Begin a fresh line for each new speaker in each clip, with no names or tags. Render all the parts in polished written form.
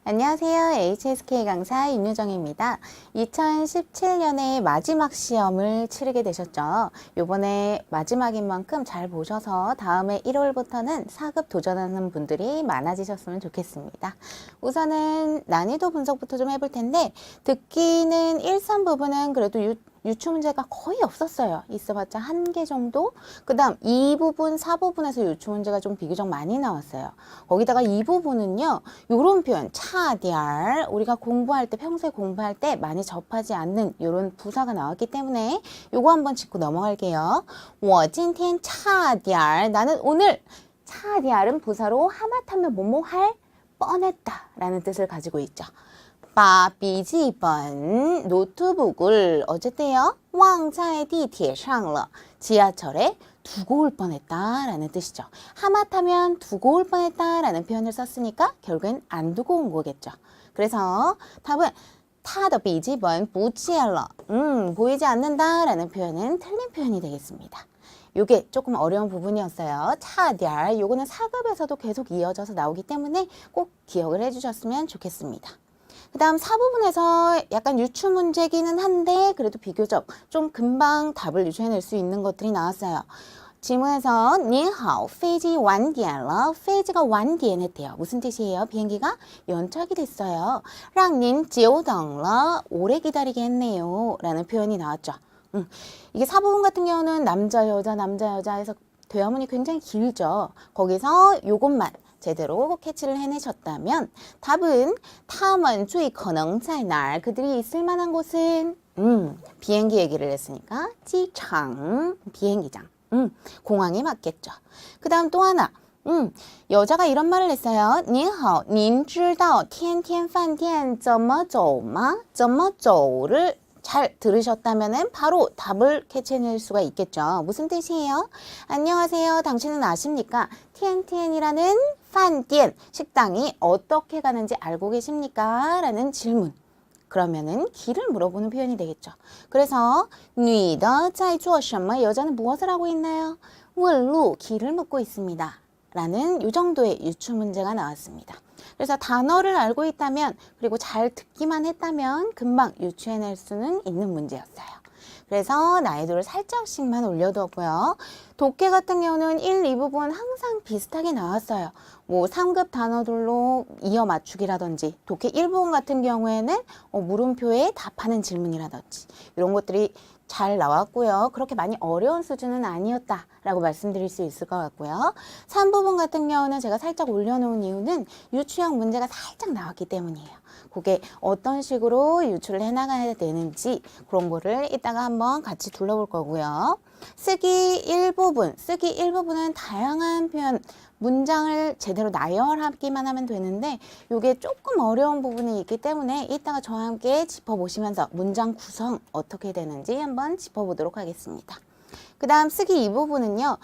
안녕하세요. HSK 강사 윤유정입니다. 2017년에 마지막 시험을 치르게 되셨죠. 요번에 마지막인 만큼 잘 보셔서 다음에 1월부터는 4급 도전하는 분들이 많아지셨으면 좋겠습니다. 우선은 난이도 분석부터 좀 해볼 텐데 듣기는 1, 3 부분은 그래도 유추 문제가 거의 없었어요. 있어봤자 한 개 정도. 그 다음 2부분, 4부분에서 유추 문제가 좀 비교적 많이 나왔어요. 거기다가 2부분은요. 요런 표현 차디알 우리가 공부할 때 평소에 공부할 때 많이 접하지 않는 요런 부사가 나왔기 때문에 요거 한번 짚고 넘어갈게요. 我今天 차디알 나는 오늘 차디알은 부사로 하마터면 뭐뭐 할 뻔했다 라는 뜻을 가지고 있죠. 把笔记本 노트북을 어쨌대요? 忘在地铁上了 지하철에 두고 올 뻔했다 라는 뜻이죠. 하마터면 두고 올 뻔했다 라는 표현을 썼으니까 결국엔 안 두고 온 거겠죠. 그래서 답은 他的笔记本不见了 보이지 않는다 라는 표현은 틀린 표현이 되겠습니다. 요게 조금 어려운 부분이었어요. 차디알 요거는 4급에서도 계속 이어져서 나오기 때문에 꼭 기억을 해주셨으면 좋겠습니다. 그 다음 4부분에서 약간 유추 문제기는 한데 그래도 비교적 좀 금방 답을 유추해낼 수 있는 것들이 나왔어요. 지문에서 您好, 飞机晚点了. 飞机가 晚点했대요. 무슨 뜻이에요? 비행기가 연착이 됐어요. 让您久等了. 오래 기다리게 했네요. 라는 표현이 나왔죠. 이게 4부분 같은 경우는 남자, 여자 해서 대화문이 굉장히 길죠. 거기서 요것만 제대로 캐치를 해내셨다면 답은 他们最可能在哪儿 그들이 있을 만한 곳은 비행기 얘기를 했으니까 机场 비행기장 공항이 맞겠죠. 그 다음 또 하나 여자가 이런 말을 했어요. 您好,您知道天天饭店怎么走吗?怎么走를 잘 들으셨다면 바로 답을 캐치해낼 수가 있겠죠. 무슨 뜻이에요? 안녕하세요. 당신은 아십니까? 티엔티엔이라는 판디엔 식당이 어떻게 가는지 알고 계십니까? 라는 질문. 그러면은 길을 물어보는 표현이 되겠죠. 그래서 女的在做什么? 여자는 무엇을 하고 있나요? 问路 길을 묻고 있습니다. 라는 이 정도의 유추 문제가 나왔습니다. 그래서 단어를 알고 있다면 그리고 잘 듣기만 했다면 금방 유추해낼 수는 있는 문제였어요. 그래서 난이도를 살짝씩만 올려두었고요. 독해 같은 경우는 1, 2부분 항상 비슷하게 나왔어요. 뭐 3급 단어들로 이어 맞추기라든지 독해 1부분 같은 경우에는 물음표에 답하는 질문이라든지 이런 것들이 잘 나왔고요. 그렇게 많이 어려운 수준은 아니었다라고 말씀드릴 수 있을 것 같고요. 3부분 같은 경우는 제가 살짝 올려놓은 이유는 유추형 문제가 살짝 나왔기 때문이에요. 그게 어떤 식으로 유추를 해나가야 되는지 그런 거를 이따가 한번 같이 둘러볼 거고요. 쓰기 1부분은 다양한 표현, 문장을 제대로 나열하기만 하면 되는데 이게 조금 어려운 부분이 있기 때문에 이따가 저와 함께 짚어보시면서 문장 구성 어떻게 되는지 한번 짚어보도록 하겠습니다. 그 다음 쓰기 2부분은요.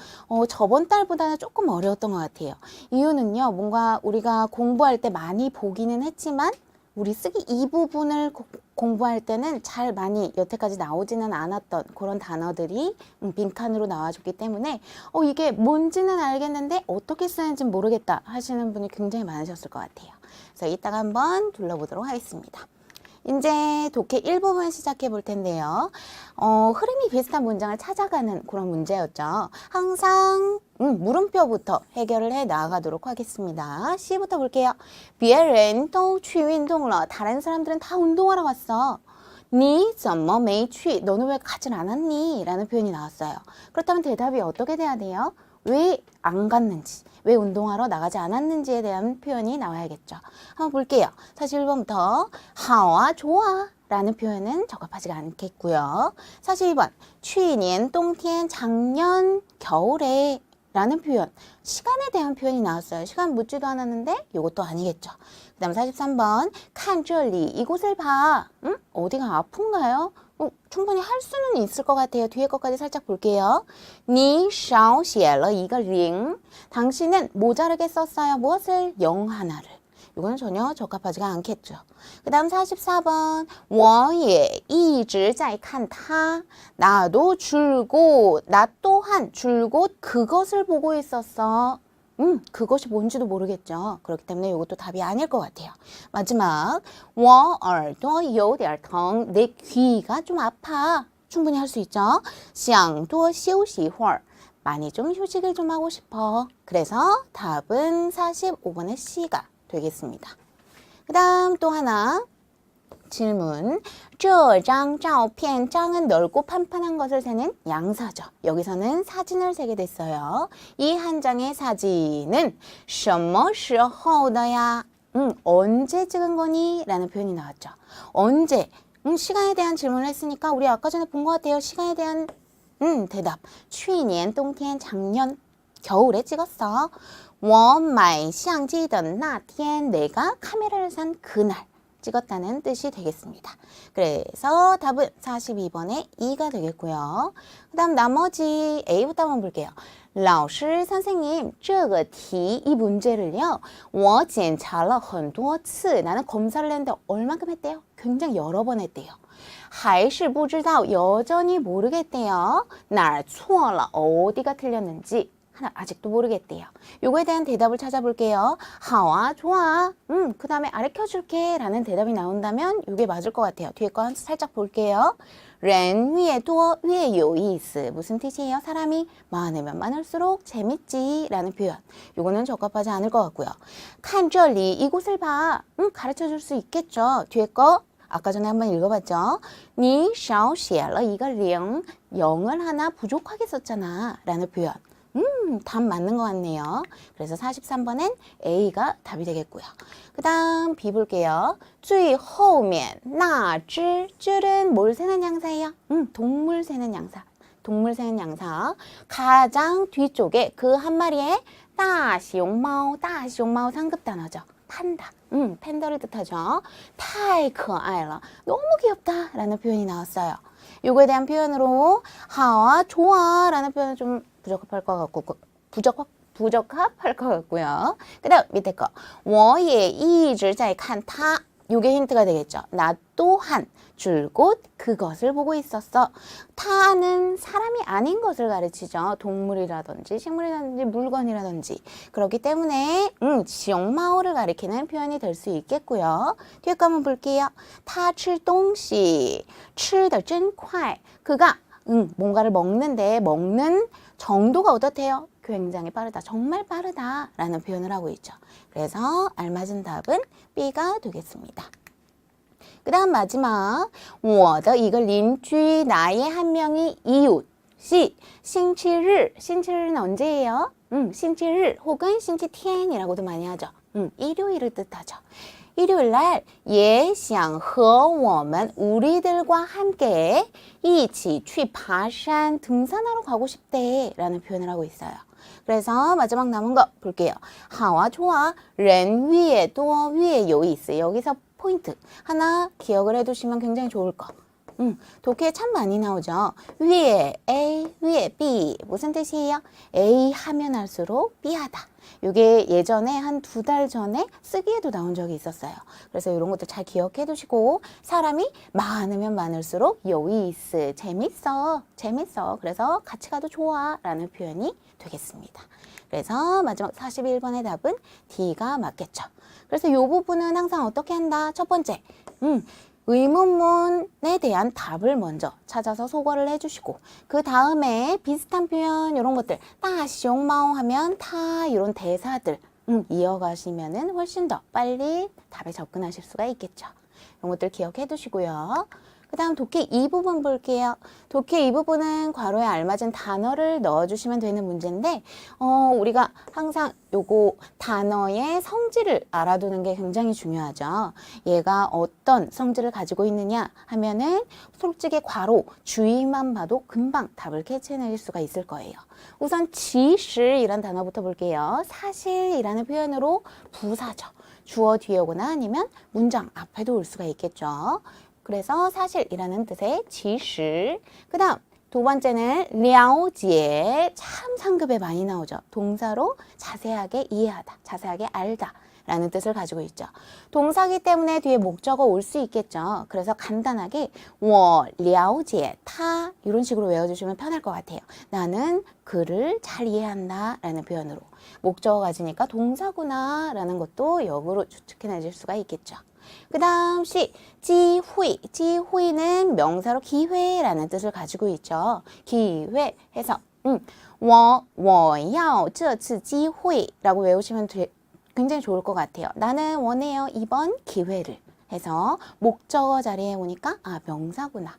저번 달보다는 조금 어려웠던 것 같아요. 이유는요. 뭔가 우리가 공부할 때 많이 보기는 했지만 우리 쓰기 2부분을 공부할 때는 잘 많이 여태까지 나오지는 않았던 그런 단어들이 빈칸으로 나와줬기 때문에 이게 뭔지는 알겠는데 어떻게 쓰는지는 모르겠다 하시는 분이 굉장히 많으셨을 것 같아요. 그래서 이따가 한번 둘러보도록 하겠습니다. 이제 독해 1부분 시작해 볼 텐데요. 흐름이 비슷한 문장을 찾아가는 그런 문제였죠. 항상 물음표부터 해결을 해 나가도록 하겠습니다. C부터 볼게요. 别人都去运动了. 다른 사람들은 다 운동하러 갔어. 你怎么没去? 너는 왜 가질 않았니? 라는 표현이 나왔어요. 그렇다면 대답이 어떻게 돼야 돼요? 왜 안 갔는지, 왜 운동하러 나가지 않았는지에 대한 표현이 나와야겠죠. 한번 볼게요. 41번부터 好啊, 좋아 라는 표현은 적합하지가 않겠고요. 42번 去年冬天, 작년 겨울에 라는 표현, 시간에 대한 표현이 나왔어요. 시간 묻지도 않았는데 이것도 아니겠죠. 그 다음 43번 看这里, 이곳을 봐. 어디가 아픈가요? 충분히 할 수는 있을 것 같아요. 뒤에 것까지 살짝 볼게요. 你少写了一个零. 당신은 모자르게 썼어요. 무엇을? 0 하나를. 이거는 전혀 적합하지가 않겠죠. 그 다음 44번 我也一直在看他. 나도 줄곧, 나 또한 줄곧 그것을 보고 있었어. 그것이 뭔지도 모르겠죠. 그렇기 때문에 이것도 답이 아닐 것 같아요. 마지막, 我耳朵有点疼. 내 귀가 좀 아파. 충분히 할 수 있죠. 想多休息一会儿. 많이 좀 휴식을 좀 하고 싶어. 그래서 답은 45번의 C가 되겠습니다. 그 다음 또 하나 질문. 这张照片, 장은 넓고 판판한 것을 세는 양사죠. 여기서는 사진을 세게 됐어요. 이 한 장의 사진은 什么时候的呀? 언제 찍은 거니? 라는 표현이 나왔죠. 언제? 시간에 대한 질문을 했으니까 우리 아까 전에 본 것 같아요. 시간에 대한 대답. 去年冬天, 작년 겨울에 찍었어. 我买相机的那天, 내가 카메라를 산 그날 찍었다는 뜻이 되겠습니다. 그래서 답은 42번의 2가 되겠고요. 그 다음 나머지 A부터 한번 볼게요. 老师, 선생님, 这个题, 이 문제를요, 我检查了很多次. 나는 검사를 했는데 얼만큼 했대요? 굉장히 여러 번 했대요. 还是不知道, 여전히 모르겠대요. 哪儿错了, 어디가 틀렸는지. 하나 아직도 모르겠대요. 요거에 대한 대답을 찾아볼게요. 好啊, 좋아. 그 다음에 가르쳐줄게 라는 대답이 나온다면 요게 맞을 것 같아요. 뒤에 거 살짝 볼게요. 人越多越有意思. 무슨 뜻이에요? 사람이 많으면 많을수록 재밌지 라는 표현. 요거는 적합하지 않을 것 같고요. 看这里, 이곳을 봐. 가르쳐줄 수 있겠죠. 뒤에 거 아까 전에 한번 읽어봤죠. 你少写了一个零, 0을 하나 부족하게 썼잖아 라는 표현. 답 맞는 것 같네요. 그래서 43번엔 A가 답이 되겠고요. 그 다음 B 볼게요. 最后面那只, 줄은 뭘 세는 양사예요? 동물 세는 양사. 동물 세는 양사. 가장 뒤쪽에 그 한 마리의 大熊猫, 大熊猫 상급 단어죠. 판다. 팬더를 뜻하죠. 太可爱了. 너무 귀엽다 라는 표현이 나왔어요. 요거에 대한 표현으로 好啊, 좋아 라는 표현은 좀 부적합할 것 같고, 부적합할 것 같고요. 그 다음 밑에 거. 我也一直在看它. 요게 힌트가 되겠죠. 나 또한 줄곧 그것을 보고 있었어. 타는 사람이 아닌 것을 가르치죠. 동물이라든지 식물이라든지 물건이라든지. 그렇기 때문에 시옹마오를 가리키는 표현이 될 수 있겠고요. 뒤에 거 한번 볼게요. 他吃东西吃得真快. 그가 뭔가를 먹는데 먹는 정도가 어떻대요? 굉장히 빠르다. 정말 빠르다. 라는 표현을 하고 있죠. 그래서 알맞은 답은 B가 되겠습니다. 그 다음 마지막 我的一个邻居 나의 한 명의 이웃 시星期日 星期日는 언제예요?星期日 혹은 星期天이라고도 많이 하죠. 일요일을 뜻하죠. 일요일 날也想和我们 우리들과 함께 一起去爬山 등산하러 가고 싶대 라는 표현을 하고 있어요. 그래서 마지막 남은 거 볼게요. 好啊, 좋아. 人越多越有意思. 여기서 포인트 하나 기억을 해두시면 굉장히 좋을 거. 독해에 참 많이 나오죠. 위에 A, 위에 B. 무슨 뜻이에요? A 하면 할수록 B 하다. 이게 예전에 한 2달 전에 쓰기에도 나온 적이 있었어요. 그래서 이런 것들 잘 기억해 두시고 사람이 많으면 많을수록 요이스 재밌어. 그래서 같이 가도 좋아 라는 표현이 되겠습니다. 그래서 마지막 41번의 답은 D가 맞겠죠. 그래서 이 부분은 항상 어떻게 한다? 첫 번째, 의문문에 대한 답을 먼저 찾아서 소거를 해주시고 그 다음에 비슷한 표현 이런 것들 따시용마오 하면 타 이런 대사들 이어가시면은 훨씬 더 빨리 답에 접근하실 수가 있겠죠. 이런 것들 기억해 두시고요. 그 다음 독해 이 부분 볼게요. 독해 이 부분은 괄호에 알맞은 단어를 넣어주시면 되는 문제인데 우리가 항상 요거 단어의 성질을 알아두는 게 굉장히 중요하죠. 얘가 어떤 성질을 가지고 있느냐 하면은 솔직히 괄호 주의만 봐도 금방 답을 캐치해낼 수가 있을 거예요. 우선 지실이란 단어부터 볼게요. 사실이라는 표현으로 부사죠. 주어 뒤에 오거나 아니면 문장 앞에도 올 수가 있겠죠. 그래서 사실이라는 뜻의 지시. 그 다음 두 번째는 了解. 참 상급에 많이 나오죠. 동사로 자세하게 이해하다, 자세하게 알다 라는 뜻을 가지고 있죠. 동사기 때문에 뒤에 목적어 올 수 있겠죠. 그래서 간단하게 我了解他 이런 식으로 외워주시면 편할 것 같아요. 나는 그를 잘 이해한다 라는 표현으로 목적어 가지니까 동사구나 라는 것도 역으로 추측해내실 수가 있겠죠. 그 다음 시, 지휘. 지휘는 명사로 기회라는 뜻을 가지고 있죠. 기회 해서 我要这次机会라고 외우시면 굉장히 좋을 것 같아요. 나는 원해요. 이번 기회를 해서 목적어 자리에 오니까 명사구나.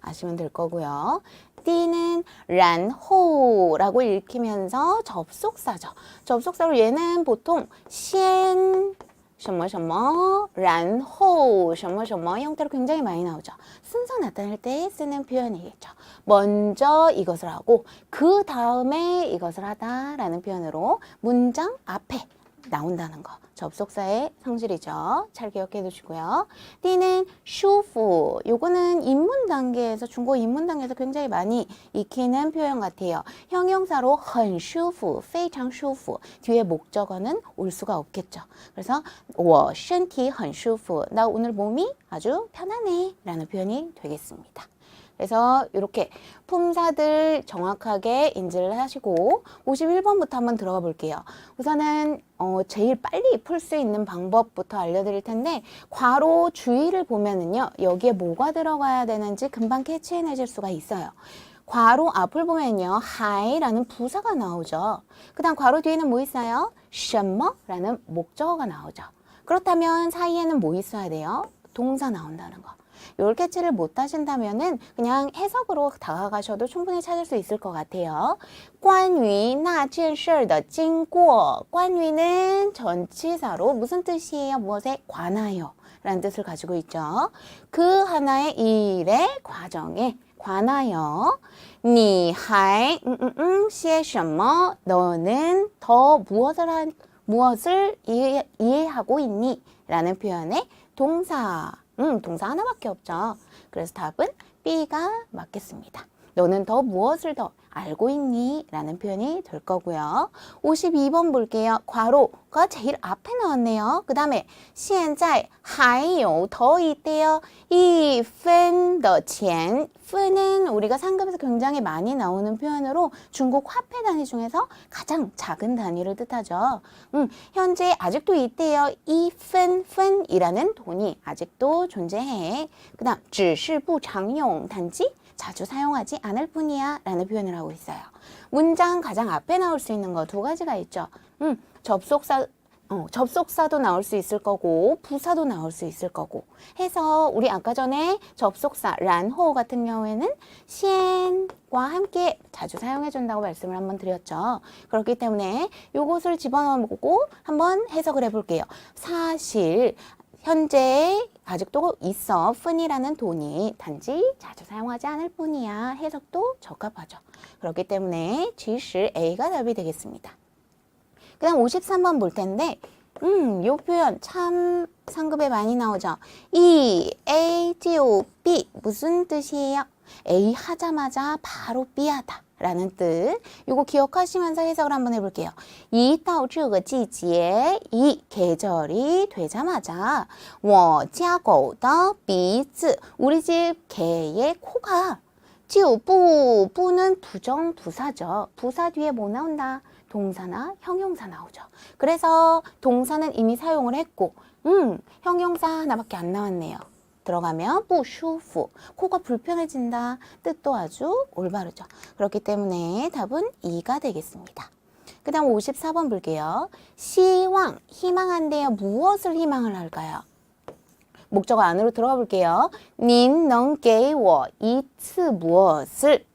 아시면 될 거고요. 띠는 然后라고 읽히면서 접속사죠. 접속사로 얘는 보통 先什么什么然后什么什么형태로 굉장히 많이 나오죠. 순서 나타낼 때 쓰는 표현이겠죠. 먼저 이것을 하고 그 다음에 이것을 하다라는 표현으로 문장 앞에 나온다는 거. 접속사의 성질이죠. 잘 기억해 두시고요. 띠는 슈프. 요거는 입문 단계에서 중국어 입문 단계에서 굉장히 많이 익히는 표현 같아요. 형용사로 很舒服, 非常舒服. 뒤에 목적어는 올 수가 없겠죠. 그래서 我身体很舒服. 나 오늘 몸이 아주 편하네 라는 표현이 되겠습니다. 그래서 이렇게 품사들 정확하게 인지를 하시고 51번부터 한번 들어가 볼게요. 우선은 제일 빨리 풀 수 있는 방법부터 알려드릴 텐데 괄호 주의를 보면은요. 여기에 뭐가 들어가야 되는지 금방 캐치해내실 수가 있어요. 괄호 앞을 보면요. 하이라는 부사가 나오죠. 그 다음 괄호 뒤에는 뭐 있어요? 什么라는 목적어가 나오죠. 그렇다면 사이에는 뭐 있어야 돼요? 동사 나온다는 거. 요 캐치를 못 하신다면은 그냥 해석으로 다가가셔도 충분히 찾을 수 있을 것 같아요. 关于那件事的经过. 关于는 전치사로 무슨 뜻이에요? 무엇에 관하여 라는 뜻을 가지고 있죠. 그 하나의 일의 과정에 관하여 你还些什么? 너는 더 무엇을 이해하고 있니? 라는 표현의 동사. 동사 하나밖에 없죠. 그래서 답은 B가 맞겠습니다. 너는 더 무엇을 더 알고 있니? 라는 표현이 될 거고요. 52번 볼게요. 괄호가 제일 앞에 나왔네요. 그 다음에 现在还有더 있대요. 1分的钱. 分은 우리가 상급에서 굉장히 많이 나오는 표현으로 중국 화폐 단위 중에서 가장 작은 단위를 뜻하죠. 현재 아직도 있대요. 1分이라는 돈이 아직도 존재해. 그 다음 只是不常用 단지 자주 사용하지 않을 뿐이야 라는 표현을 하고 있어요. 문장 가장 앞에 나올 수 있는 거 두 가지가 있죠. 접속사도 나올 수 있을 거고 부사도 나올 수 있을 거고 해서 우리 아까 전에 접속사 然后 같은 경우에는 先과 함께 자주 사용해 준다고 말씀을 한번 드렸죠. 그렇기 때문에 요것을 집어넣어보고 한번 해석을 해볼게요. 사실 현재 아직도 있어. 푼이라는 돈이 단지 자주 사용하지 않을 뿐이야. 해석도 적합하죠. 그렇기 때문에 其实 A가 답이 되겠습니다. 그 다음 53번 볼 텐데 요 표현 참 상급에 많이 나오죠. 이 A, 지오, B 무슨 뜻이에요? A 하자마자 바로 B 하다 라는 뜻. 이거 기억하시면서 해석을 한번 해볼게요. 一到这个季节, 이 계절이 되자마자 我家狗的鼻子, 우리 집 개의 코가 就不, 부는 부정부사죠. 부사 뒤에 뭐 나온다? 동사나 형용사 나오죠. 그래서 동사는 이미 사용을 했고 형용사 하나밖에 안 나왔네요. 들어가면 不舒服, 코가 불편해진다. 뜻도 아주 올바르죠. 그렇기 때문에 답은 2가 되겠습니다. 그 다음 54번 볼게요. 희망, 희망한데요. 무엇을 희망을 할까요? 목적어 안으로 들어가 볼게요. 您能给我一次무엇을?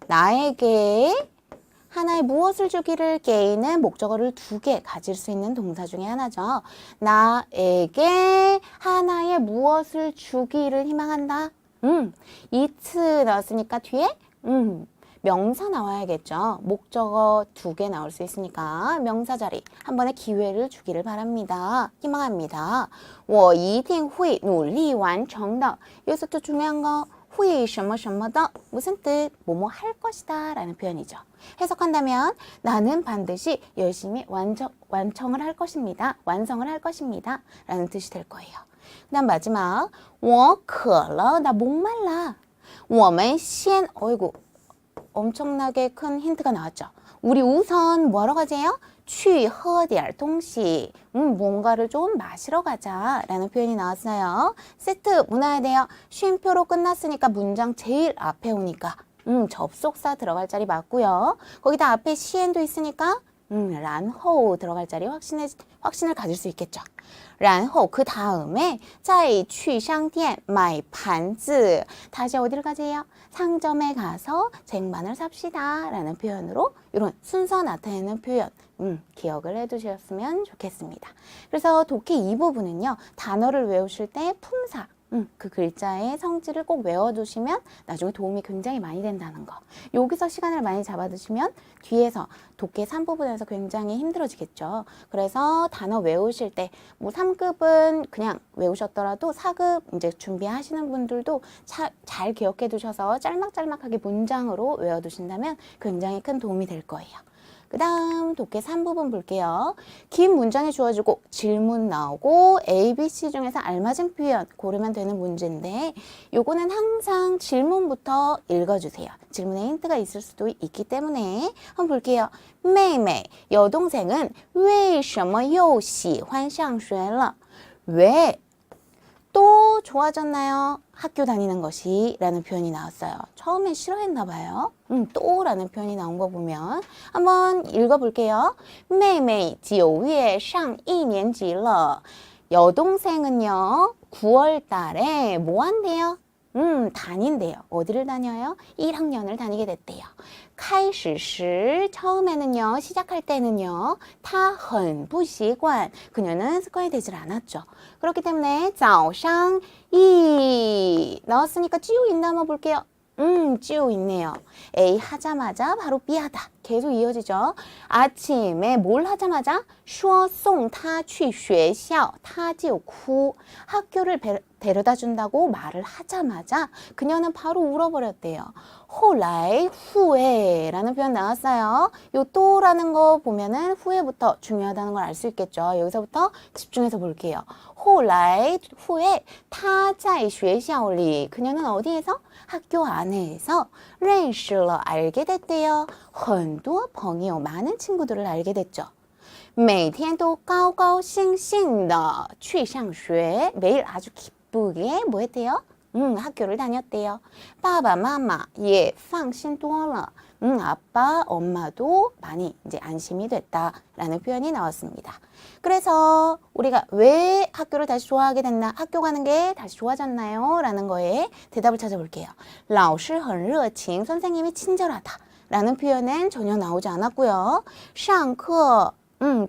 나에게 하나의 무엇을 주기를 게이는 목적어를 2개 가질 수 있는 동사 중에 하나죠. 나에게 하나의 무엇을 주기를 희망한다. 이츠 나왔으니까 뒤에 명사 나와야겠죠. 목적어 2개 나올 수 있으니까 명사 자리 한 번에 기회를 주기를 바랍니다. 희망합니다. 我一定会努力完成的. 여기서 또 중요한 거会什么什么的 무슨 뜻? 뭐뭐 할 것이다 라는 표현이죠. 해석한다면 나는 반드시 열심히 완성을 할 것입니다. 완성을 할 것입니다. 라는 뜻이 될 거예요. 그 다음 마지막 我渴了 나 목말라 我们先 어이구 엄청나게 큰 힌트가 나왔죠. 우리 우선 뭐하러 가재요? 去喝点东西 뭔가를 좀 마시러 가자 라는 표현이 나왔어요. 세트 뭐 나야 돼요? 쉼표로 끝났으니까 문장 제일 앞에 오니까 접속사 들어갈 자리 맞고요. 거기다 앞에 시엔도 있으니까 然后 들어갈 자리 확신을 가질 수 있겠죠. 然后 그 다음에 再去商店买盘子 다시 어디를 가세요? 상점에 가서 쟁반을 삽시다 라는 표현으로 이런 순서 나타내는 표현 기억을 해두셨으면 좋겠습니다. 그래서 독해 이 부분은요. 단어를 외우실 때 품사 그 글자의 성질을 꼭 외워두시면 나중에 도움이 굉장히 많이 된다는 거. 여기서 시간을 많이 잡아두시면 뒤에서 독해 3부분에서 굉장히 힘들어지겠죠. 그래서 단어 외우실 때 뭐 3급은 그냥 외우셨더라도 4급 이제 준비하시는 분들도 잘 기억해 두셔서 짤막짤막하게 문장으로 외워두신다면 굉장히 큰 도움이 될 거예요. 그 다음 독해 3부분 볼게요. 긴 문장이 주어지고 질문 나오고 A, B, C 중에서 알맞은 표현 고르면 되는 문제인데 요거는 항상 질문부터 읽어주세요. 질문에 힌트가 있을 수도 있기 때문에 한번 볼게요. 妹妹 여동생은 为什么又喜欢上学了? 왜 또 좋아졌나요? 학교 다니는 것이 라는 표현이 나왔어요. 처음에 싫어했나 봐요. 또 라는 표현이 나온 거 보면 한번 읽어볼게요. 妹妹9月上一年级了. 여동생은요 9월 달에 뭐 한대요? 다닌대요. 어디를 다녀요? 1학년을 다니게 됐대요. 开始时 처음에는요, 시작할 때는요, 她很不习惯 그녀는 습관이 되질 않았죠. 그렇기 때문에 早上 이 나왔으니까 찌우 있나 한번 볼게요. 찌우 있네요. A 하자마자 바로 B하다. 계속 이어지죠. 아침에 뭘 하자마자 说送她去学校她就哭 학교를 데려다 준다고 말을 하자마자 그녀는 바로 울어버렸대요. 后来 후에 라는 표현 나왔어요. 요 또라는 거 보면은 후에부터 중요하다는 걸 알 수 있겠죠. 여기서부터 집중해서 볼게요. 后来 후에 她在学校里 그녀는 어디에서? 학교 안에서 认识了 알게 됐대요. 很多朋友 많은 친구들을 알게 됐죠. 每天都高高兴兴的去上学 매일 아주 기쁘게 뭐 했대요? 학교를 다녔대요. 爸爸妈妈也放心多了 아빠, 엄마도 많이 이제 안심이 됐다라는 표현이 나왔습니다. 그래서 우리가 왜 학교를 다시 좋아하게 됐나? 학교 가는 게 다시 좋아졌나요? 라는 거에 대답을 찾아볼게요. 老师很热情 선생님이 친절하다 라는 표현은 전혀 나오지 않았고요. 上课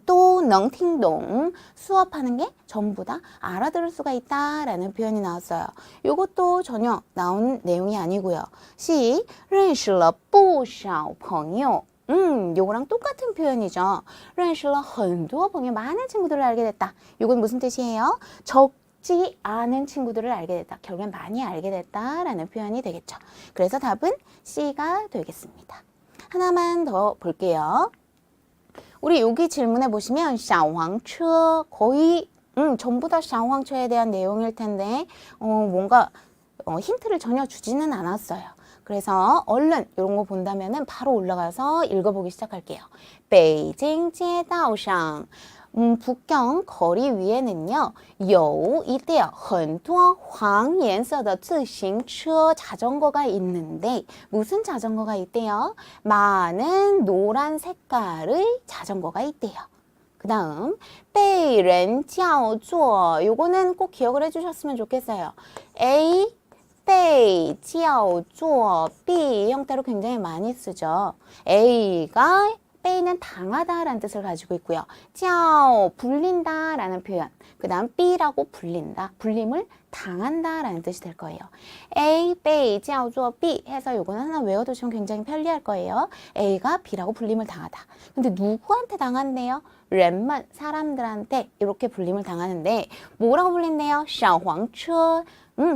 또能听懂 수업하는 게 전부 다 알아들을 수가 있다라는 표현이 나왔어요. 이것도 전혀 나온 내용이 아니고요. C 认识了不少朋友 요거랑 똑같은 표현이죠. 认识了很多朋友 많은 친구들을 알게 됐다. 요건 무슨 뜻이에요? 적지 않은 친구들을 알게 됐다. 결국엔 많이 알게 됐다라는 표현이 되겠죠. 그래서 답은 C가 되겠습니다. 하나만 더 볼게요. 우리 여기 질문해 보시면 小黄车 거의 전부 다 小黄车에 대한 내용일 텐데 뭔가 힌트를 전혀 주지는 않았어요. 그래서 얼른 이런 거 본다면은 바로 올라가서 읽어보기 시작할게요. 北京街道上 북경 거리 위에는요, 有 이때요, 很多黄颜色的自行车 자전거가 있는데 무슨 자전거가 있대요? 많은 노란 색깔의 자전거가 있대요. 그 다음 被人叫做 요거는 꼭 기억을 해주셨으면 좋겠어요. A 被叫做 B 형태로 굉장히 많이 쓰죠. A가 빼이는 당하다라는 뜻을 가지고 있고요. 叫 불린다라는 표현. 그 다음 B라고 불린다. 불림을 당한다 라는 뜻이 될 거예요. A, 被叫做 B 해서 요거는 하나 외워두시면 굉장히 편리할 거예요. A가 B라고 불림을 당하다. 근데 누구한테 당한대요? 렌만 사람들한테 이렇게 불림을 당하는데 뭐라고 불린대요? 小黄车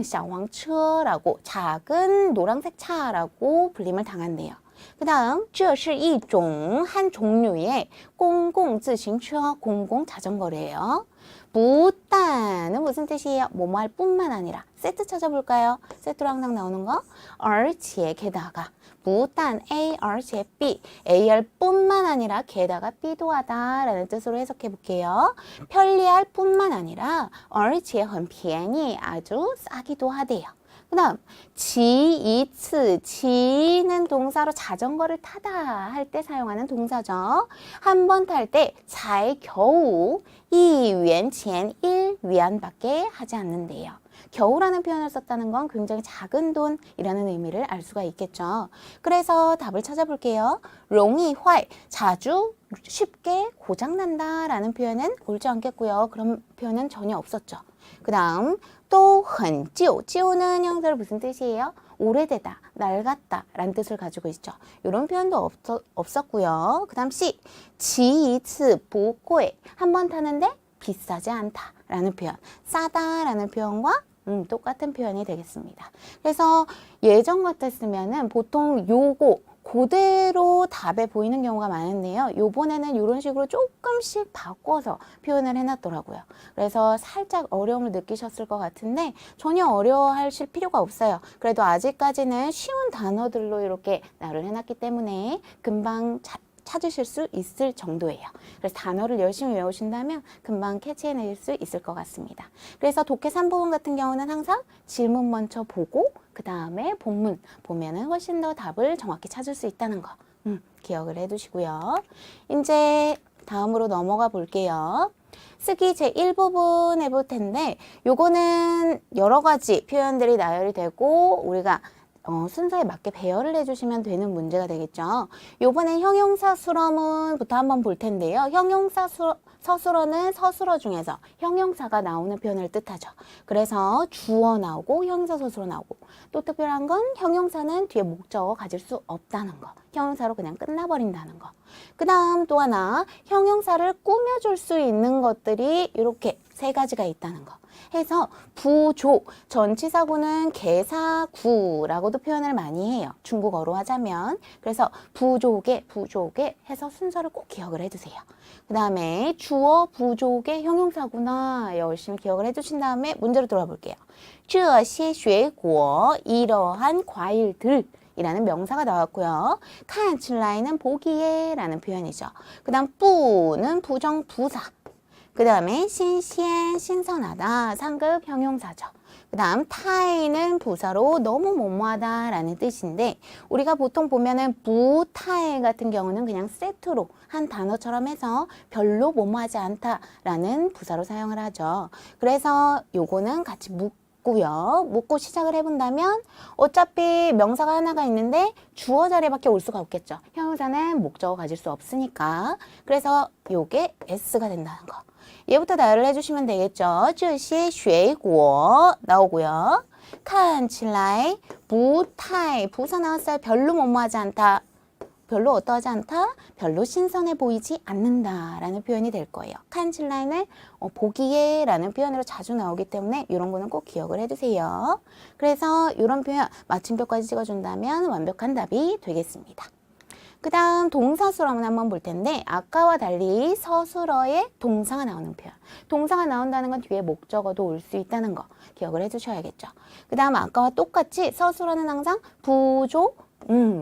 小黄车라고 작은 노란색 차라고 불림을 당한대요. 그 다음 这是一种 한 종류의 公共自行车 공공 자전거래요. 不但은 무슨 뜻이에요? 뭐뭐 할 뿐만 아니라 세트 찾아볼까요? 세트로 항상 나오는 거 而且 게다가 不但 A 而且 B A할 뿐만 아니라 게다가 B도 하다 라는 뜻으로 해석해 볼게요. 편리할 뿐만 아니라 而且很便宜 아주 싸기도 하대요. 그 다음 骑一次 骑는 동사로 자전거를 타다 할 때 사용하는 동사죠. 한 번 탈 때 잘 겨우 1元钱 1위안밖에 하지 않는데요. 겨우라는 표현을 썼다는 건 굉장히 작은 돈이라는 의미를 알 수가 있겠죠. 그래서 답을 찾아볼게요. 容易坏 자주 쉽게 고장난다 라는 표현은 옳지 않겠고요. 그런 표현은 전혀 없었죠. 그 다음 또 很旧 旧는 형태로 무슨 뜻이에요? 오래되다, 낡았다 라는 뜻을 가지고 있죠. 이런 표현도 없었고요. 그 다음 C 骑一次不贵 한 번 타는데 비싸지 않다 라는 표현, 싸다 라는 표현과 똑같은 표현이 되겠습니다. 그래서 예전 같았으면은 보통 요거 그대로 답에 보이는 경우가 많은데요. 요번에는 이런 식으로 조금씩 바꿔서 표현을 해놨더라고요. 그래서 살짝 어려움을 느끼셨을 것 같은데 전혀 어려워하실 필요가 없어요. 그래도 아직까지는 쉬운 단어들로 이렇게 나열을 해놨기 때문에 금방 찾으실 수 있을 정도예요. 그래서 단어를 열심히 외우신다면 금방 캐치해낼 수 있을 것 같습니다. 그래서 독해 3부분 같은 경우는 항상 질문 먼저 보고 그 다음에 본문 보면은 훨씬 더 답을 정확히 찾을 수 있다는 거 기억을 해두시고요. 이제 다음으로 넘어가 볼게요. 쓰기 제1부분 해볼 텐데 요거는 여러 가지 표현들이 나열이 되고 우리가 순서에 맞게 배열을 해주시면 되는 문제가 되겠죠. 요번엔 형용사 수러문부터 한번 볼 텐데요. 형용사 서술어는 서술어 중에서 형용사가 나오는 표현을 뜻하죠. 그래서 주어 나오고 형용사 서술어 나오고 또 특별한 건 형용사는 뒤에 목적어 가질 수 없다는 거. 형용사로 그냥 끝나버린다는 거. 그 다음 또 하나 형용사를 꾸며줄 수 있는 것들이 이렇게 세 가지가 있다는 거. 해서 부조, 전치사구는 개사구라고도 표현을 많이 해요. 중국어로 하자면. 그래서 부조개 해서 순서를 꼭 기억을 해두세요. 그 다음에 주어 부조개 형용사구나 열심히 기억을 해주신 다음에 문제로 들어가 볼게요. 这些水果 이러한 과일들 이라는 명사가 나왔고요. 看起来는 보기에 라는 표현이죠. 그 다음 뿌는 부정부사. 그 다음에 신鲜, 신선하다, 상급 형용사죠. 그 다음 타이는 부사로 너무 뭐뭐하다 라는 뜻인데 우리가 보통 보면은 부타이 같은 경우는 그냥 세트로 한 단어처럼 해서 별로 뭐뭐하지 않다 라는 부사로 사용을 하죠. 그래서 요거는 같이 묻고 시작을 해본다면 어차피 명사가 하나가 있는데 주어 자리밖에 올 수가 없겠죠. 형용사는 목적어 가질 수 없으니까. 그래서 요게 S가 된다는 거. 얘부터 나열을 해주시면 되겠죠. 这些水果 나오고요. 看起来不太 부사 나왔어요. 별로 뭐뭐하지 않다. 별로 어떠하지 않다. 별로 신선해 보이지 않는다 라는 표현이 될 거예요. 看起来는 보기에 라는 표현으로 자주 나오기 때문에 이런 거는 꼭 기억을 해두세요. 그래서 이런 표현 마침표까지 찍어준다면 완벽한 답이 되겠습니다. 그 다음 동사 수러문 한번 볼 텐데 아까와 달리 서술어에 동사가 나오는 표현. 동사가 나온다는 건 뒤에 목적어도 올 수 있다는 거 기억을 해주셔야겠죠. 그 다음 아까와 똑같이 서술어는 항상 부조,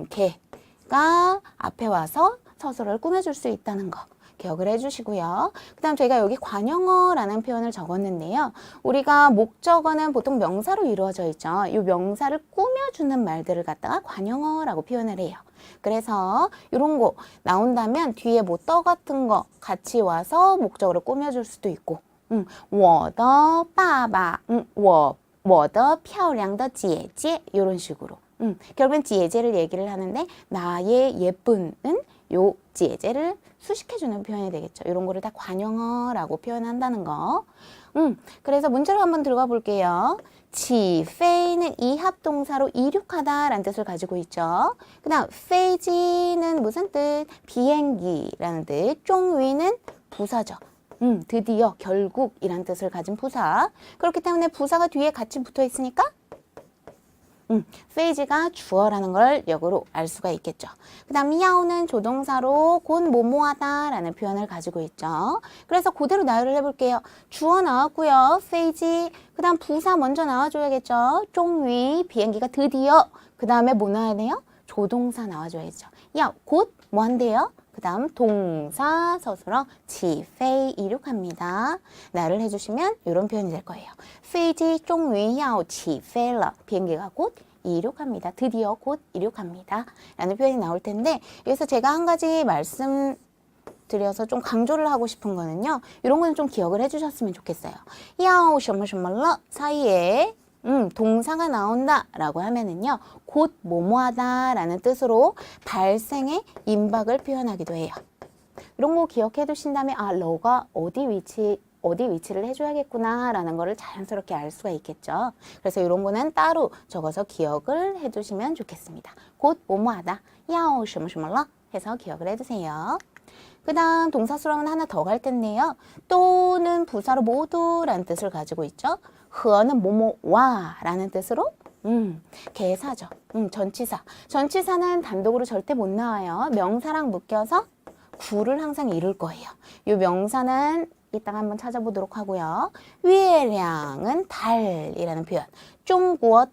개가 앞에 와서 서술어를 꾸며줄 수 있다는 거 기억을 해주시고요. 그 다음 저희가 여기 관형어라는 표현을 적었는데요. 우리가 목적어는 보통 명사로 이루어져 있죠. 이 명사를 꾸며주는 말들을 갖다가 관형어라고 표현을 해요. 그래서 이런 거 나온다면 뒤에 뭐 떠 같은 거 같이 와서 목적어를 꾸며줄 수도 있고 我的爸爸 我的漂亮的姐姐 이런 식으로 결국엔姐姐를 얘기를 하는데 나의 예쁜은 요姐姐를 수식해주는 표현이 되겠죠. 이런 거를 다 관용어라고 표현한다는 거. 그래서 문제를 한번 들어가 볼게요. 지페이는 이합동사로 이륙하다라는 뜻을 가지고 있죠. 그 다음 페이지는 무슨 뜻? 비행기라는 뜻. 쫑위는 부사죠. 드디어, 결국이란 뜻을 가진 부사. 그렇기 때문에 부사가 뒤에 같이 붙어 있으니까 페이지가 주어라는 걸 역으로 알 수가 있겠죠. 그 다음 야오는 조동사로 곧 뭐뭐하다 라는 표현을 가지고 있죠. 그래서 그대로 나열을 해볼게요. 주어 나왔고요. 페이지, 그 다음 부사 먼저 나와줘야겠죠. 쫑위, 비행기가 드디어, 그 다음에 뭐 나와야 돼요? 조동사 나와줘야죠. 야, 곧 뭐 한대요? 그 다음 동사 서술어 지페이 이륙합니다. 나를 해주시면 이런 표현이 될 거예요. 페이지 쫑위 야오 지페이러. 비행기가 곧 이륙합니다. 드디어 곧 이륙합니다. 라는 표현이 나올 텐데 여기서 제가 한 가지 말씀드려서 좀 강조를 하고 싶은 거는요. 이런 거는 좀 기억을 해주셨으면 좋겠어요. 야오 셔머셔머러 사이에 동사가 나온다 라고 하면은요, 곧 뭐뭐하다 라는 뜻으로 발생의 임박을 표현하기도 해요. 이런 거 기억해 두신다면, 아, 러가 어디 위치를 해줘야겠구나 라는 거를 자연스럽게 알 수가 있겠죠. 그래서 이런 거는 따로 적어서 기억을 해 두시면 좋겠습니다. 곧 뭐뭐하다, 야오 셔머셔머러 해서 기억을 해 두세요. 그 다음 동사 수랑은 하나 더 갈 텐데요. 또는 부사로 모두 라는 뜻을 가지고 있죠. 흐어는 뭐뭐와 라는 뜻으로 개사죠. 전치사. 전치사는 단독으로 절대 못 나와요. 명사랑 묶여서 구를 항상 이룰 거예요. 이 명사는 이따가 한번 찾아보도록 하고요. 위에량은 달이라는 표현. 쫑구어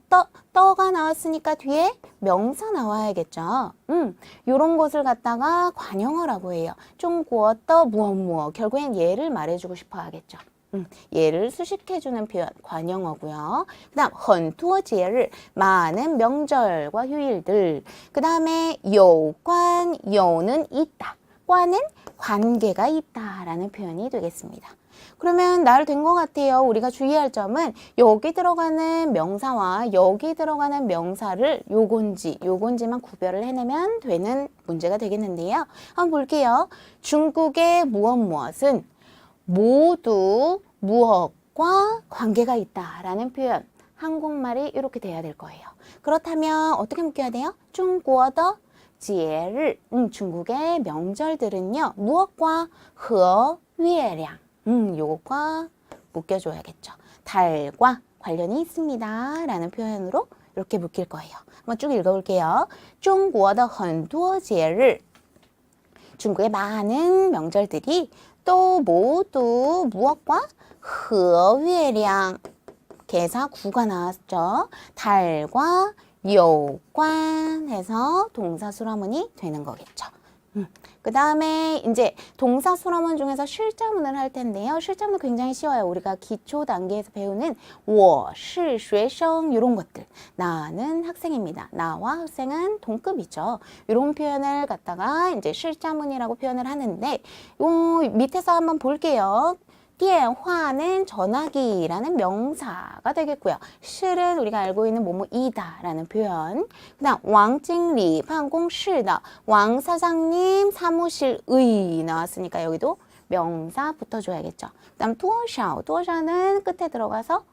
떠가 나왔으니까 뒤에 명사 나와야겠죠. 요런 것을 갖다가 관용어라고 해요. 쫑구어 떠 무엇 결국엔 얘를 말해주고 싶어 하겠죠. 얘를 수식해주는 표현 관용어고요. 그 다음 헌투어제를 많은 명절과 휴일들. 그 다음에 요관 요는 있다. 과는 관계가 있다라는 표현이 되겠습니다. 그러면 날 된 것 같아요. 우리가 주의할 점은 여기 들어가는 명사와 여기 들어가는 명사를 요건지만 구별을 해내면 되는 문제가 되겠는데요. 한번 볼게요. 중국의 무엇은 모두 무엇과 관계가 있다라는 표현. 한국말이 이렇게 돼야 될 거예요. 그렇다면 어떻게 묶여야 돼요? 중국어节日, 중국의 명절들은요, 무엇과? 和月亮, 요것과 묶여줘야겠죠. 달과 관련이 있습니다. 라는 표현으로 이렇게 묶일 거예요. 한번 쭉 읽어볼게요. 中国的很多节日, 중국의 많은 명절들이 또 모두 무엇과? 和月亮, 개사 구가 나왔죠. 달과 요관해서 동사 수라문이 되는 거겠죠. 그 다음에 이제 동사 수라문 중에서 실자문을 할 텐데요. 실자문은 굉장히 쉬워요. 우리가 기초 단계에서 배우는 我是学生 이런 것들. 나는 학생입니다. 나와 학생은 동급이죠. 이런 표현을 갖다가 이제 실자문이라고 표현을 하는데 요 밑에서 한번 볼게요. 电话는 전화기라는 명사가 되겠고요. 실은 우리가 알고 있는 뭐뭐이다 라는 표현. 그 다음 왕经理 办公室的 왕 사장님 사무실의 나왔으니까 여기도 명사 붙어줘야겠죠. 그 다음 多少는 끝에 들어가서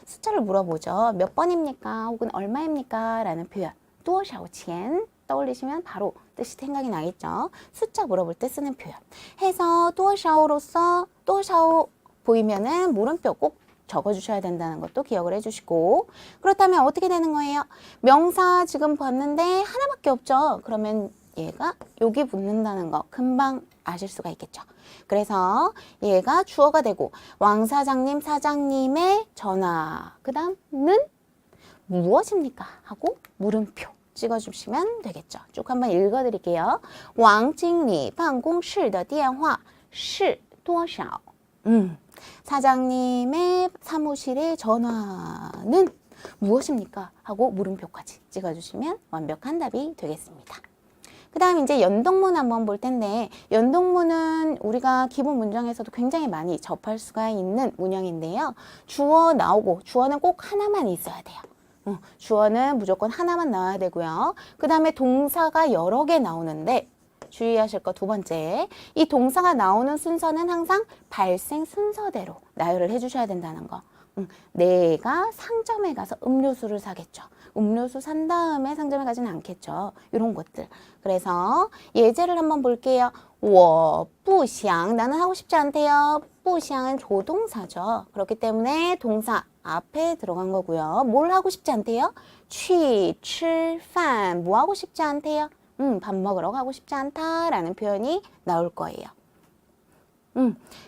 숫자를 물어보죠. 몇 번입니까? 혹은 얼마입니까? 라는 표현. 多少钱 떠올리시면 바로 뜻이 생각이 나겠죠. 숫자 물어볼 때 쓰는 표현. 해서 多少로서 多少 보이면은 물음표 꼭 적어주셔야 된다는 것도 기억을 해주시고. 그렇다면 어떻게 되는 거예요? 명사 지금 봤는데 하나밖에 없죠. 그러면 얘가 여기 붙는다는 거 금방 아실 수가 있겠죠. 그래서 얘가 주어가 되고 왕 사장님 사장님의 전화 그 다음은 무엇입니까? 하고 물음표 찍어주시면 되겠죠. 쭉 한번 읽어드릴게요. 王经理办公室的电话是多少? 사장님의 사무실의 전화는 무엇입니까? 하고 물음표까지 찍어주시면 완벽한 답이 되겠습니다. 그 다음 이제 연동문 한번 볼 텐데 연동문은 우리가 기본 문장에서도 굉장히 많이 접할 수가 있는 문형인데요. 주어 나오고 주어는 꼭 하나만 있어야 돼요. 주어는 무조건 하나만 나와야 되고요. 그 다음에 동사가 여러 개 나오는데 주의하실 거 두 번째. 이 동사가 나오는 순서는 항상 발생 순서대로 나열을 해주셔야 된다는 거. 내가 상점에 가서 음료수를 사겠죠. 음료수 산 다음에 상점에 가지는 않겠죠. 이런 것들. 그래서 예제를 한번 볼게요. 我不想 나는 하고 싶지 않대요. 不想은 조동사죠. 그렇기 때문에 동사 앞에 들어간 거고요. 뭘 하고 싶지 않대요? 去吃饭 뭐 하고 싶지 않대요? 밥 먹으러 가고 싶지 않다라는 표현이 나올 거예요.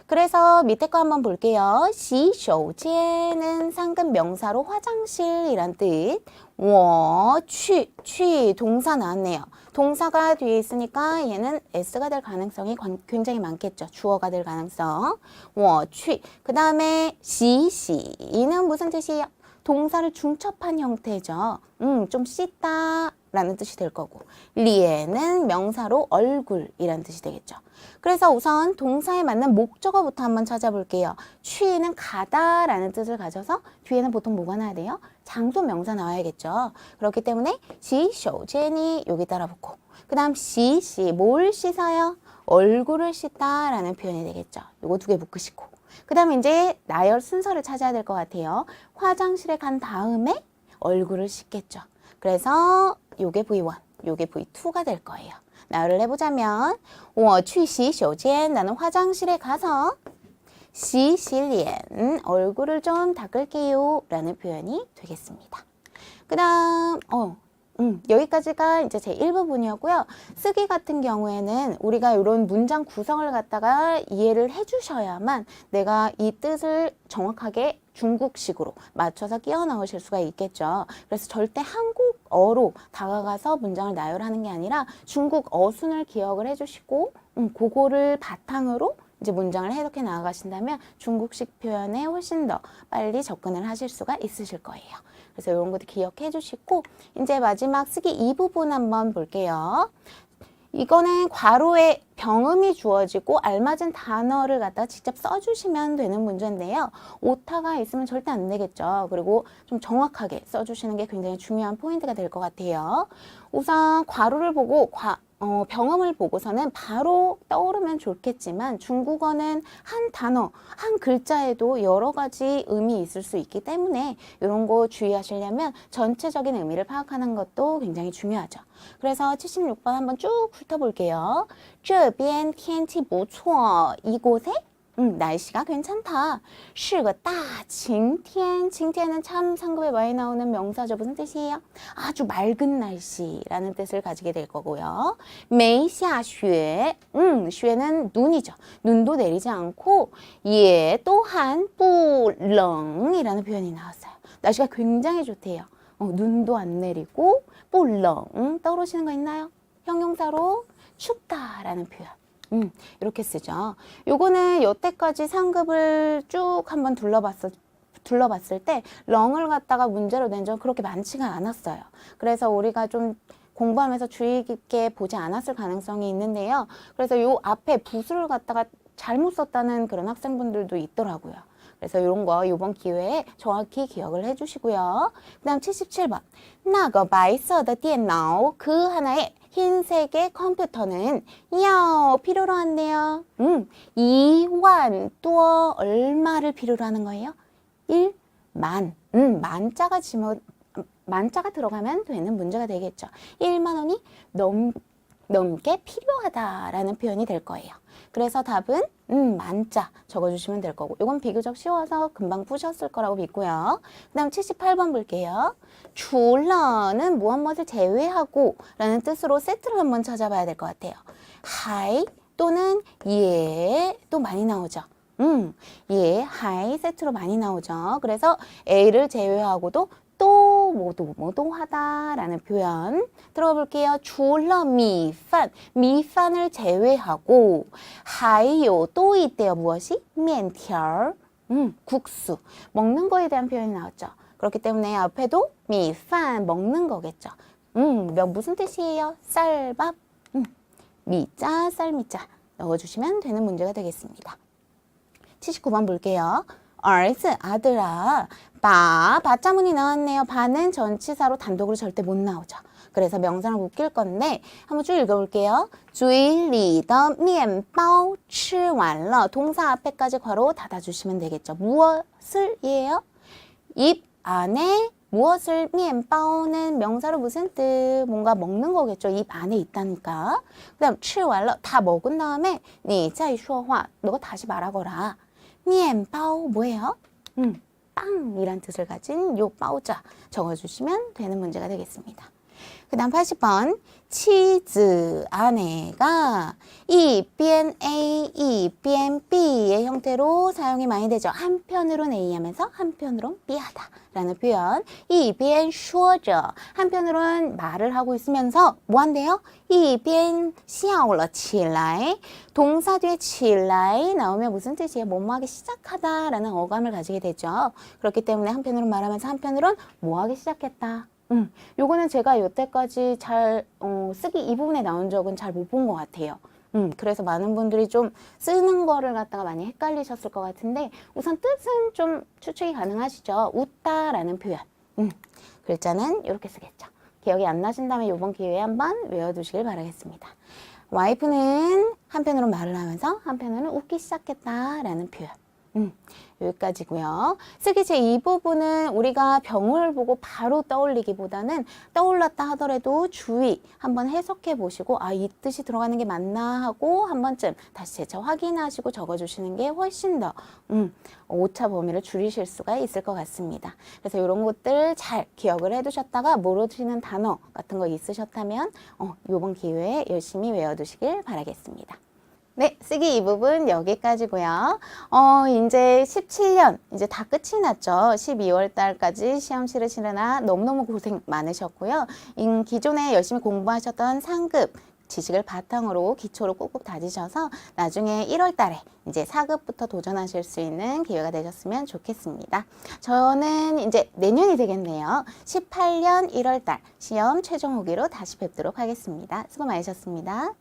그래서 밑에 거 한번 볼게요. 洗手间은 상급 명사로 화장실이란 뜻. 我去 동사 나왔네요. 동사가 뒤에 있으니까 얘는 S가 될 가능성이 굉장히 많겠죠. 주어가 될 가능성. 我去. 그 다음에 洗洗는 무슨 뜻이에요? 동사를 중첩한 형태죠. 좀 씻다 라는 뜻이 될 거고, 리에는 명사로 얼굴이라는 뜻이 되겠죠. 그래서 우선 동사에 맞는 목적어부터 한번 찾아볼게요. 취는 가다 라는 뜻을 가져서 뒤에는 보통 뭐가 나야 돼요? 장소 명사 나와야겠죠. 그렇기 때문에 시手间이 여기 따라 붙고, 그 다음 시 뭘 씻어요? 얼굴을 씻다 라는 표현이 되겠죠. 요거 두 개 묶으시고, 그 다음에 이제 나열 순서를 찾아야 될 것 같아요. 화장실에 간 다음에 얼굴을 씻겠죠. 그래서 요게 V1, 요게 V2가 될 거예요. 나열을 해보자면 我去洗手间 나는 화장실에 가서 洗洗脸 얼굴을 좀 닦을게요 라는 표현이 되겠습니다. 그 다음 여기까지가 이제 제 1부분이었고요. 쓰기 같은 경우에는 우리가 이런 문장 구성을 갖다가 이해를 해주셔야만 내가 이 뜻을 정확하게 중국식으로 맞춰서 끼워 넣으실 수가 있겠죠. 그래서 절대 한국어로 다가가서 문장을 나열하는 게 아니라 중국 어순을 기억을 해주시고 그거를 바탕으로 이제 문장을 해석해 나아가신다면 중국식 표현에 훨씬 더 빨리 접근을 하실 수가 있으실 거예요. 그래서 이런 것도 기억해 주시고, 이제 마지막 쓰기 이 부분 한번 볼게요. 이거는 괄호에 병음이 주어지고 알맞은 단어를 갖다 직접 써주시면 되는 문제인데요. 오타가 있으면 절대 안 되겠죠. 그리고 좀 정확하게 써주시는 게 굉장히 중요한 포인트가 될 것 같아요. 우선 괄호를 보고 병음을 보고서는 바로 떠오르면 좋겠지만 중국어는 한 단어, 한 글자에도 여러 가지 의미 있을 수 있기 때문에 이런 거 주의하시려면 전체적인 의미를 파악하는 것도 굉장히 중요하죠. 그래서 76번 한번 쭉 훑어볼게요. 这边天气不错. 이곳에 날씨가 괜찮다. 是个大晴天.晴天은 참 상급에 많이 나오는 명사죠. 무슨 뜻이에요? 아주 맑은 날씨라는 뜻을 가지게 될 거고요. 没下雪. 雪는 눈이죠. 눈도 내리지 않고, 예, 또한 不冷이라는 표현이 나왔어요. 날씨가 굉장히 좋대요. 눈도 안 내리고 不冷 떠오르시는 거 있나요? 형용사로 춥다라는 표현. 이렇게 쓰죠. 요거는 여태까지 상급을 쭉 한번 둘러봤을 때 렁을 갖다가 문제로 낸 적 그렇게 많지가 않았어요. 그래서 우리가 좀 공부하면서 주의 깊게 보지 않았을 가능성이 있는데요. 그래서 요 앞에 부수를 갖다가 잘못 썼다는 그런 학생분들도 있더라고요. 그래서 이런 거 이번 기회에 정확히 기억을 해주시고요. 그 다음 77번. 那个白色的电脑 그 하나의 흰색의 컴퓨터는 야 필요로 한대요. 2만 또 얼마를 필요로 하는 거예요? 1만. 만자가 들어가면 되는 문제가 되겠죠. 1만 원이 넘게 필요하다라는 표현이 될 거예요. 그래서 답은 만자 적어주시면 될 거고, 이건 비교적 쉬워서 금방 푸셨을 거라고 믿고요. 그 다음 78번 볼게요. 除了는 무엇을 제외하고 라는 뜻으로 세트를 한번 찾아봐야 될 것 같아요. 하이 또는 예 또 많이 나오죠. 예, 하이 세트로 많이 나오죠. 그래서 A를 제외하고도 또 모두 하다라는 표현 들어가 볼게요. 除了米饭, 미판을 제외하고 还有또 있대요. 무엇이? 面条, 국수, 먹는 거에 대한 표현이 나왔죠. 그렇기 때문에 앞에도 미판, 먹는 거겠죠. 무슨 뜻이에요? 쌀밥, 미자, 쌀미자 넣어주시면 되는 문제가 되겠습니다. 79번 볼게요. 儿子, 아들아, 바자문이 나왔네요. 바는 전치사로 단독으로 절대 못 나오죠. 그래서 명사를 웃길 건데 한번 쭉 읽어볼게요. 嘴里的面包吃完了. 동사 앞에까지 괄호 닫아주시면 되겠죠. 무엇을 이에요? 입 안에 무엇을 面包는 명사로 무슨 뜻? 뭔가 먹는 거겠죠. 입 안에 있다니까. 그 다음 吃完了 다 먹은 다음에 你再说话 너가 다시 말하거라. 面包 뭐예요? 빵이란 뜻을 가진 요 빠오자 적어주시면 되는 문제가 되겠습니다. 그 다음 80번 妻子 아내가 一边A, 一边B의 형태로 사용이 많이 되죠. 한편으론 A 하면서 한편으론 B 하다 라는 표현. 一边说着 한편으론 말을 하고 있으면서 뭐 한대요? 一边笑了起来 동사 뒤에 起来 나오면 무슨 뜻이에요? 뭐뭐하기 시작하다 라는 어감을 가지게 되죠. 그렇기 때문에 한편으론 말하면서 한편으론 뭐하기 시작했다. 요거는 제가 여태까지 잘 쓰기 이 부분에 나온 적은 잘 못 본 것 같아요. 그래서 많은 분들이 좀 쓰는 거를 갖다가 많이 헷갈리셨을 것 같은데 우선 뜻은 좀 추측이 가능하시죠. 웃다라는 표현. 글자는 이렇게 쓰겠죠. 기억이 안 나신다면 이번 기회에 한번 외워두시길 바라겠습니다. 와이프는 한편으로 말을 하면서 한편으로는 웃기 시작했다라는 표현. 여기까지고요. 쓰기 제2부분은 우리가 병을 보고 바로 떠올리기보다는 떠올랐다 하더라도 주의 한번 해석해 보시고 아, 이 뜻이 들어가는 게 맞나 하고 한 번쯤 다시 재차 확인하시고 적어주시는 게 훨씬 더 오차 범위를 줄이실 수가 있을 것 같습니다. 그래서 이런 것들 잘 기억을 해두셨다가 모르시는 단어 같은 거 있으셨다면 이번 기회에 열심히 외워두시길 바라겠습니다. 네, 쓰기 이 부분 여기까지고요. 이제 17년 이제 다 끝이 났죠. 12월 달까지 시험 치르시느라 너무너무 고생 많으셨고요. 기존에 열심히 공부하셨던 상급 지식을 바탕으로 기초로 꾹꾹 다지셔서 나중에 1월 달에 이제 4급부터 도전하실 수 있는 기회가 되셨으면 좋겠습니다. 저는 이제 내년이 되겠네요. 18년 1월 달 시험 최종 후기로 다시 뵙도록 하겠습니다. 수고 많으셨습니다.